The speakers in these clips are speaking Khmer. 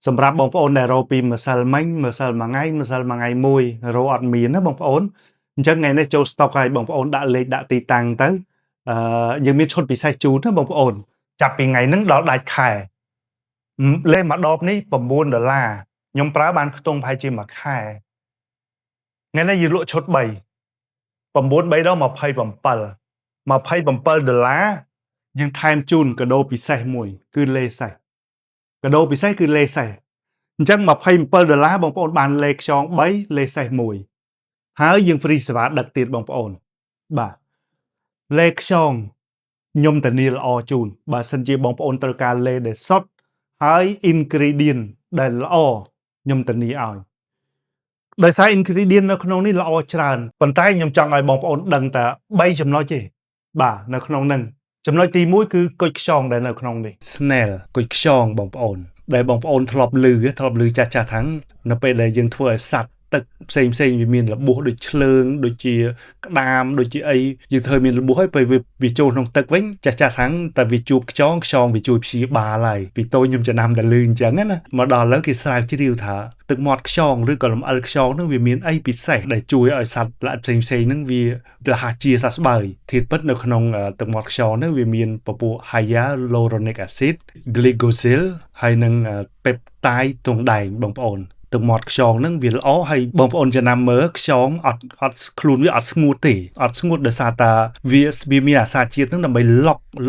សម្រាប់បងប្អូនដែលរកពីម្សិលមិញម្សិលមួយថ្ងៃមួយរកអត់មានណាបងប្អូនអញ្ចឹងថ្ងៃនេះចូល stock ឲ្យបងប្អូនដាក់លេខដាក់ទីតាំងទៅយើងមានឈុតពិសេសជូនណាបងប្អូនចាប់ពីថ្ងៃហ្នឹងដល់ដាច់ខែលេខមួយដបនេះ$9ខ្ញុំប្រើបានខ្ទង់ប្រហែលជាមួយខែថ្ងៃនេះយើងលក់ឈុត3 9 3ដល់$27យើងថែមជូនកាដូពិសេសមួយគឺលេខសេះកាដូពិសេសគឺលេខសេះអញ្ចឹង$27បងប្អូនបានលេខខ្យង3លេខសេះ1ហើយយើង free សេវាដឹកទៀតបងប្អូនបាទលេខខ្យងខ្ញុំធានាល្អជូនបើសិនជាបងប្អូនត្រូវការលេខដែលសុទ្ធហើយ ingredient ដែលល្អខ្ញុំធានាឲ្យដោយសារ ingredient នៅក្នុងនេះល្អច្រើនប៉ុន្តែខ្ញុំចង់ឲ្យបងប្អូនដឹងតែ3ចំណុចទេបាទនៅក្នុងហ្នឹងចំណុចទី1គឺគុជខ្យងដែលនៅក្នុងនេះ snail គុជខ្យងបងប្អូនដែលបងប្អូនធ្លាប់ឮចាស់ថាំងនៅពេលដែលយើងធ្វើឲ្យសัตว์ទឹកផ្សេងវាមានរបួសដូចឆ្លើងដូចជាក្តាមដូចជាអីយើងធ្វើមានរបួសហើយពេលវាចូលក្នុងទឹកវិញចាស់ថាំងតែវាជួបខ្យងវាជួយព្យាបាលហើយពីតូចខ្ញុំចំណាំតែឮអញ្ចឹងណាមកដល់ឥឡូវគេស្រាវជ្រាវថាទឹកមាត់ខ្យងឬក៏លំអិលខ្យងនឹងវាមានអីពិសេសដែលជួយឲ្យសត្វល្អិតផ្សេងហ្នឹងវាប្រហាជាសះស្បើយធាតុពិតនៅក្នុងទឹកមាត់ខ្យងហ្នឹងវាមានពពួក hyaluronic acid glycosyl ហើយនិង peptide ទង់ដែងបងប្អូនទឹកមាត់ខ្យងហ្នឹងវាល្អហើយបងប្អូនចំណាំមើលខ្យងអត់ខ្លួនវាអត់ស្ងួតទេអត់ស្ងួតដោយសារតាវាមានអាសារជាតិហ្នឹងដើម្បី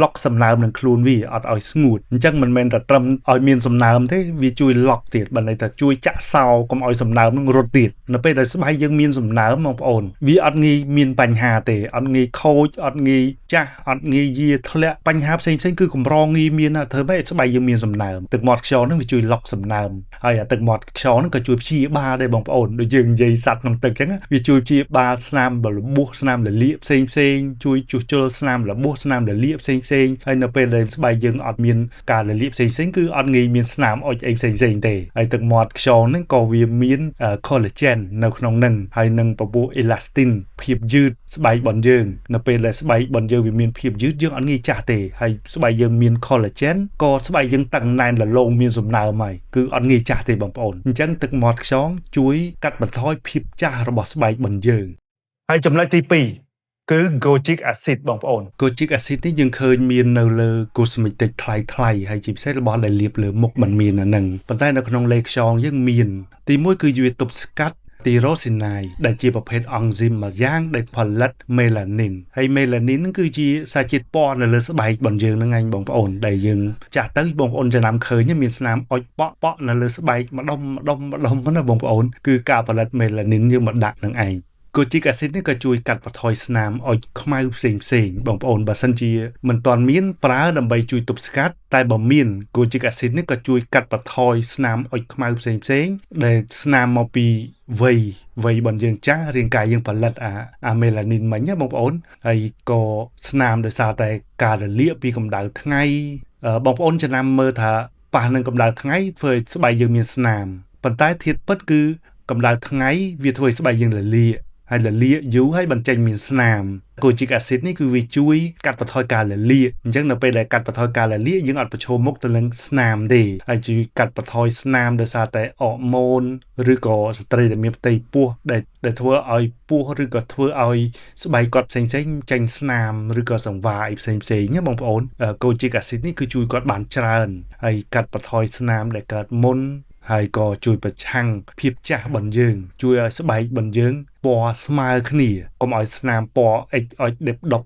ឡុកសំណើមនឹងខ្លួនវាអត់ឲ្យស្ងួតអញ្ចឹងមិនមែនតែត្រឹមឲ្យមានសំណើមទេវាជួយឡុកទៀតបើន័យថាជួយចាក់សោកុំឲ្យសំណើមនឹងរត់ទៀតនៅពេលដែលស្បែកយើងមានសំណើមបងប្អូនវាអត់ងាយមានបញ្ហាទេអត់ងាយខូចអត់ងាយចាស់អត់ងាយយាធ្លាក់បញ្ហាផ្សេងគឺកម្រងាយមានធ្វើម៉េចស្បែកយើងមានសំណើមទឹកមាត់ខ្យងហ្នឹងវាជួយឡុកសំណើមហើយអាទឹកមាត់ខ្យងហ្នឹងក៏ជួយព្យាបាលដែរបងប្អូនដូចយើងនិយាយសัตว์ក្នុងទឹកអញ្ចឹងវាជួយព្យាបាលស្នាមរបួសស្នាមលលាកផ្សេងជួយជួសជុលស្នាមរបួសស្នាមលលាកផ្សេងហើយនៅពេលដែលស្បែកយើងអត់មានការលលាកផ្សេងគឺអត់ងាយមានស្នាមអុចអីផ្សេងទេហើយទឹកមាត់ខ្យងហ្នឹងក៏វាមាន collagen នៅក្នុងហ្នឹងហើយនឹងពពួក elastin ភាពយឺតស្បែករបស់យើងនៅពេលដែលស្បែករបស់យើងវាមានភាពយឺតយើងអត់ងាយចាស់ទេហើយស្បែកយើងមាន collagen ក៏ស្បែកយើងតឹងណែនលលោងមានសំណើមហើយគឺអត់ងាយចាស់ទេបងប្អូនអញ្ចឹងទឹកមាត់ខ្យងជួយកាត់បន្ថយភាពចាស់របស់ស្បែករបស់យើងហើយចំណុចទី2គឺ Kojic acid បងប្អូន Kojic acid នេះយើងឃើញមាននៅលើ cosmetic ថ្លៃហើយជាពិសេសរបស់ដែលលាបលើមុខมันមានអាហ្នឹងប៉ុន្តែនៅក្នុងលេខខ្យងយើងមានទី1គឺវាទប់ស្កាត់Tyrosinase ដែលជាប្រភេទអង់ស៊ីមមួយយ៉ាងដែលផលិត melanin ហើយ melanin ហ្នឹងគឺជាសារជាតិពណ៌នៅលើស្បែករបស់យើងហ្នឹងឯងបងប្អូនដែលយើងចាស់ទៅបងប្អូនចំណាំឃើញមានស្នាមអុចប៉ក់នៅលើស្បែកម្ដុំណាបងប្អូនគឺការផលិត melanin យើងមកដាក់នឹងឯងKojic acid នេះក៏ជួយកាត់បន្ថយស្នាមអុចខ្មៅផ្សេងបងប្អូនបើសិនជាមិនទាន់មានប្រើដើម្បីជួយទប់ស្កាត់តែបើមាន Kojic acid នេះក៏ជួយកាត់បន្ថយស្នាមអុចខ្មៅផ្សេងដែលស្នាមមកពីវ័យរបស់យើងចាស់រាងកាយយើងផលិតអា melanin មិញណាបងប្អូនហើយក៏ស្នាមដោយសារតែការរលាកពីកម្ដៅថ្ងៃបងប្អូនចំណាំមើលថាប៉ះនឹងកម្ដៅថ្ងៃធ្វើឲ្យស្បែកយើងមានស្នាមប៉ុន្តែធាតុពិតគឺកម្ដៅថ្ងៃវាធ្វើឲ្យស្បែកយើងរលាកហើយលលាកយូរហើយបញ្ចេញមានស្នាម Kojic acid នេះគឺវាជួយកាត់បន្ថយការលលាកអញ្ចឹងនៅពេលដែលកាត់បន្ថយការលលាកយើងអត់ប្រឈមមុខទៅនឹងស្នាមទេហើយជួយកាត់បន្ថយស្នាមដោយសារតែអរម៉ូនឬក៏ស្ត្រីដែលមានផ្ទៃពោះដែលធ្វើឲ្យពោះឬក៏ធ្វើឲ្យស្បែកគាត់ផ្សេងចេញស្នាមឬក៏សង្វារអីផ្សេងណាបងប្អូន Kojic acid នេះគឺជួយគាត់បានច្រើនហើយកាត់បន្ថយស្នាមដែលកើតមុនហើយក៏ជួយប្រឆាំងភាពចាស់របស់យើងជួយឲ្យស្បែករបស់យើងពណ៌ស្មើគ្នាកុំឲ្យស្នាមពណ៌អិចអុចដេបដប់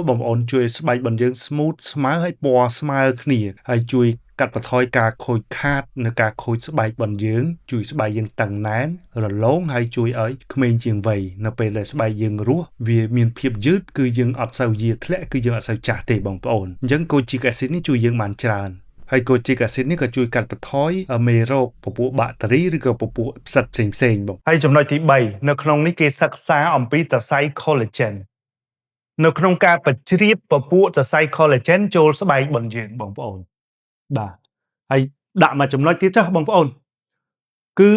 បងប្អូនជួយឲ្យស្បែករបស់យើង smooth ស្មើហើយពណ៌ស្មើគ្នាហើយជួយកាត់បន្ថយការខូចខាតនៅការខូចស្បែករបស់យើងជួយស្បែកយើងតឹងណែនរលោងហើយជួយឲ្យក្មេងជាងវ័យនៅពេលដែលស្បែកយើងរស់វាមានភាពយឺតគឺយើងអត់សូវយាធ្លាក់គឺយើងអត់សូវចាស់ទេបងប្អូនអញ្ចឹង Kojic acid នេះជួយយើងបានច្រើនហើយ Kojic acid នេះក៏ជួយកាត់បន្ថយមេរោគពពួកបាក់តេរីឬក៏ពពួកផ្សិតផ្សេងបងហើយចំណុចទី3នៅក្នុងនេះគេសិក្សាអំពីសរសៃ collagen នៅក្នុងការបញ្ជ្រាបពពួកសរសៃ collagen ចូលស្បែករបស់យើងបងប្អូនបាទហើយដាក់មកចំណុចទៀតចាស់បងប្អូនគឺ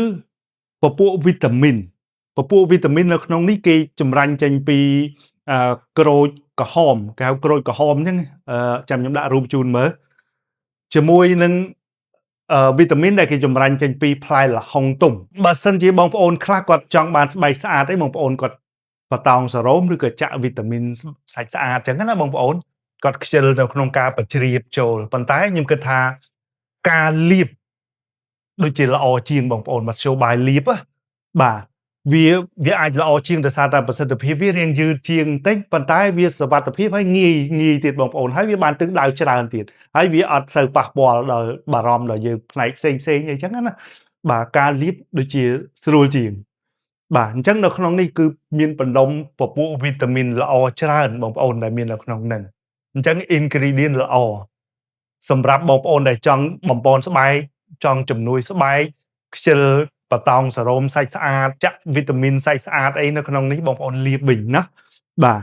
ពពួកវីតាមីននៅក្នុងនេះគេចម្រាញ់ចេញពីក្រូចក្រហមគេហៅក្រូចក្រហមអញ្ចឹងចាំខ្ញុំដាក់រូបជូនមើលជាមួយនឹង វីតាមីនដែលគេចម្រាញ់ចេញពីផ្លែល្ហុងទុំបើសិនជាបងប្អូនខ្លះគាត់ចង់បានស្បែកស្អាតទេបងប្អូនគាត់បតោងសរោមឬក៏ចាក់វីតាមីនសាច់ស្អាតចឹងណាបងប្អូនគាត់ខ្ជិលនៅក្នុងការបជ្រាបចូលប៉ុន្តែខ្ញុំគិតថាការលាបដូចជាល្អជាងបងប្អូនមធ្យោបាយលាបបាទវាអាចល្អជាងដោយសារតែប្រសិទ្ធភាពវារៀងយឺតជាងបន្តិចប៉ុន្តែវាសុវត្ថិភាពហើយងាយទៀតបងប្អូនហើយវាបានទិសដៅច្រើនទៀតហើយវាអត់សូវប៉ះពាល់ដល់បារម្ភដល់យើងផ្នែកផ្សេងអីចឹងណាបាទការលាបដូចជាស្រួលជាងបាទអញ្ចឹងនៅក្នុងនេះគឺមានបណ្ដុំពពួកវីតាមីនល្អច្រើនបងប្អូនដែលមាននៅក្នុងហ្នឹងអញ្ចឹង ingredient ល្អសម្រាប់បងប្អូនដែលចង់បំពន់ស្បែកចង់ជំនួយស្បែកខ្ជិលបតោងសរោមសាច់ស្អាតចាក់វីតាមីនសាច់ស្អាតអីនៅក្នុងនេះបងប្អូនលាបវិញណាបាទ